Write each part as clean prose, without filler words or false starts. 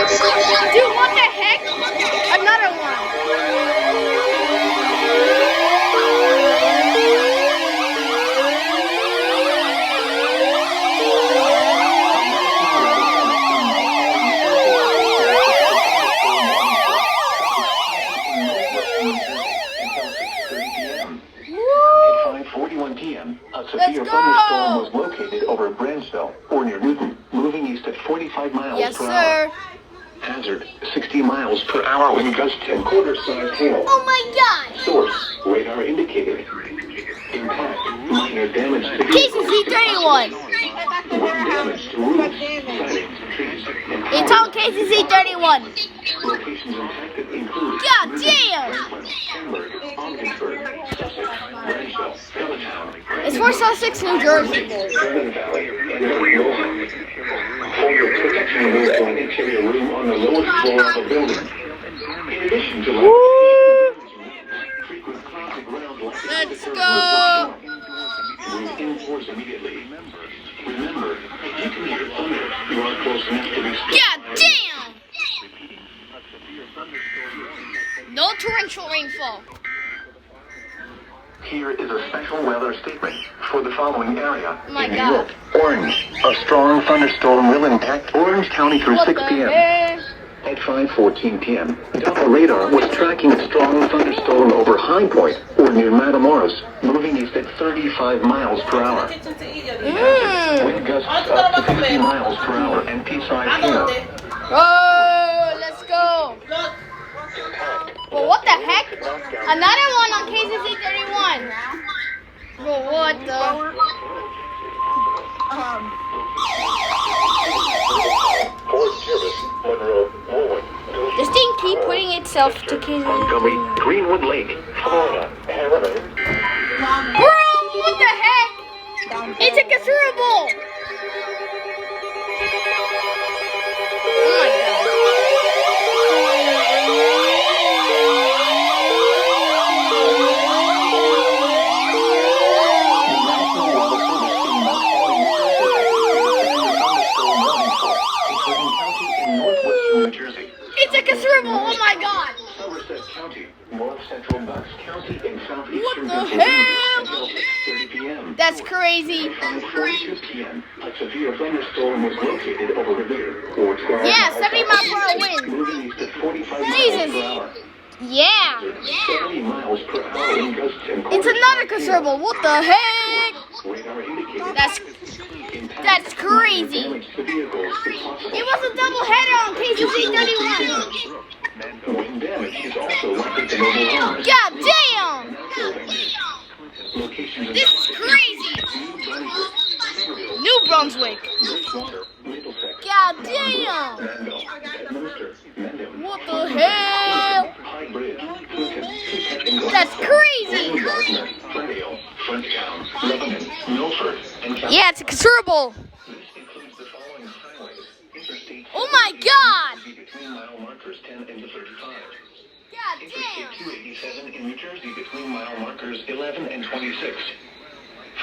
Dude, what the heck? Another one. A severe thunderstorm was located over Branchville or near Newton, moving east at 45 miles per hour. Hazard, 60 miles per hour wind gusts and quarter-sized hail. Oh my God! Source, radar indicated. Impact, minor damage to KZZ31. wind damage to roofs, sidings, trees, and It's on KZZ31. locations impacted include God damn! Hamburg, Ogdensburg, Sussex, Branchville, Phillipstown, It's for Sussex, New Jersey. Vernon Valley, and North. For your protection, move to an interior room on the lowest floor of the building. In addition to frequent cloudy ground like Let's go! move indoors immediately. Remember, if you can hear thunder, you are close enough to be struck. God damn! No torrential rainfall. Here is a special weather statement for the following area. Oh my in New God. York, Orange. A strong thunderstorm will impact Orange County through What 6 the p.m. heck? At 5:14 p.m., Doppler radar was tracking a strong thunderstorm over High Point or near Matamoros, moving east at 35 miles per hour. Wind gusts up to 50 miles per hour and pea-sized hail. Oh, let's go. Well, what the heck? Another one on KZZ31. Well, what the? Fort Jervis, Monroe, Warwick, This thing keep putting itself to Montgomery, KZZ31. Greenwood Lake, Florida, Harriman. Bro, what the heck? It's a considerable. Oh my God. It's a considerable. Oh my God. Somerset County, North Central Bucks County, and Southeastern What the Pennsylvania hell? until 6:30 p.m. That's crazy. At 5:42 p.m., a severe thunderstorm was located over Revere, or 12 Yeah, miles 70 miles per hour wind. moving east at 45 Jesus. miles per hour. Yeah. 70 miles per hour wind gusts and It's another considerable. What the heck? radar indicated That's crazy. damage to vehicles is possible. It was a double header on KZZ31. Wind damage is also likely to mobile homes. God damn. Locations in This is crazy. New Brunswick. Bridgewater, Middlesex, God damn. Randall, Bedminster, Mendham, What the hell? High Bridge, Clinton, and That's crazy. Gardner, Ferndale, Frenchtown, Lebanon, Milford, and Yeah, it's a considerable. This includes the following highways. Interstate Oh my God. between mile markers 10 and 35. God Interstate damn. 287 in New Jersey between mile markers 11 and 26.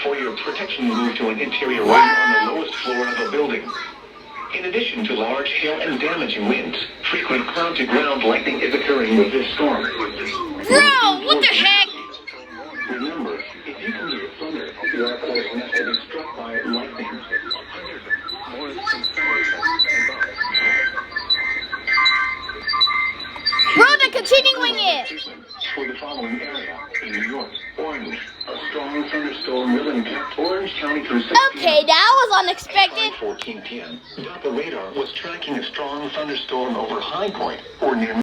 For your protection, move to an interior room on the lowest floor of a building. In addition to large hail and damaging winds, frequent cloud-to-ground lightning is occurring with this storm. Bro, what the heck? Remember, if you can hear thunder, you are close enough to be struck by lightning. Bro, they're continuing it. For the following area in New York, Orange, a strong thunderstorm will impact Orange County through 6 Okay, that was unexpected. 5:14 p.m. Doppler radar was tracking a strong thunderstorm over High Point or near